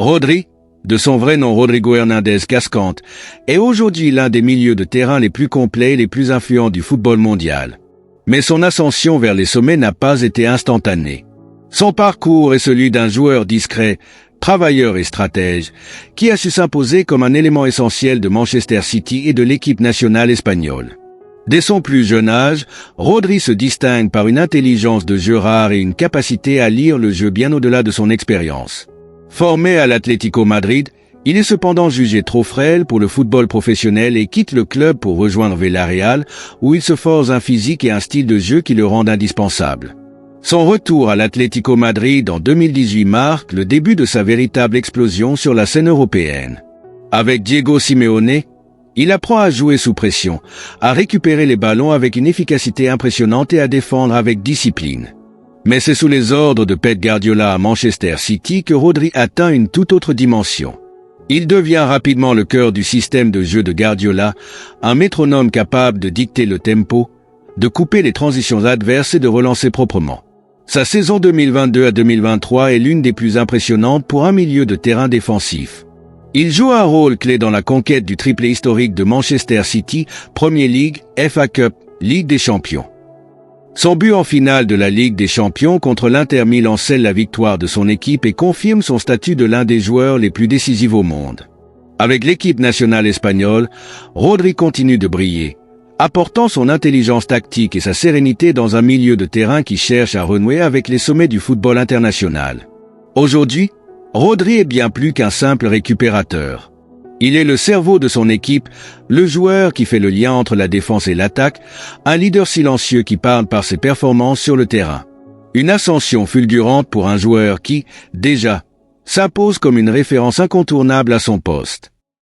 Rodri, de son vrai nom Rodrigo Hernandez Cascante, est aujourd'hui l'un des milieux de terrain les plus complets et les plus influents du football mondial. Mais son ascension vers les sommets n'a pas été instantanée. Son parcours est celui d'un joueur discret, travailleur et stratège, qui a su s'imposer comme un élément essentiel de Manchester City et de l'équipe nationale espagnole. Dès son plus jeune âge, Rodri se distingue par une intelligence de jeu rare et une capacité à lire le jeu bien au-delà de son expérience. Formé à l'Atlético Madrid, il est cependant jugé trop frêle pour le football professionnel et quitte le club pour rejoindre Villarreal, où il se forge un physique et un style de jeu qui le rendent indispensable. Son retour à l'Atlético Madrid en 2018 marque le début de sa véritable explosion sur la scène européenne. Avec Diego Simeone, il apprend à jouer sous pression, à récupérer les ballons avec une efficacité impressionnante et à défendre avec discipline. Mais c'est sous les ordres de Pep Guardiola à Manchester City que Rodri atteint une toute autre dimension. Il devient rapidement le cœur du système de jeu de Guardiola, un métronome capable de dicter le tempo, de couper les transitions adverses et de relancer proprement. Sa saison 2022 à 2023 est l'une des plus impressionnantes pour un milieu de terrain défensif. Il joue un rôle clé dans la conquête du triplé historique de Manchester City, Premier League, FA Cup, Ligue des Champions. Son but en finale de la Ligue des Champions contre l'Inter Milan scelle la victoire de son équipe et confirme son statut de l'un des joueurs les plus décisifs au monde. Avec l'équipe nationale espagnole, Rodri continue de briller, apportant son intelligence tactique et sa sérénité dans un milieu de terrain qui cherche à renouer avec les sommets du football international. Aujourd'hui, Rodri est bien plus qu'un simple récupérateur. Il est le cerveau de son équipe, le joueur qui fait le lien entre la défense et l'attaque, un leader silencieux qui parle par ses performances sur le terrain. Une ascension fulgurante pour un joueur qui, déjà, s'impose comme une référence incontournable à son poste.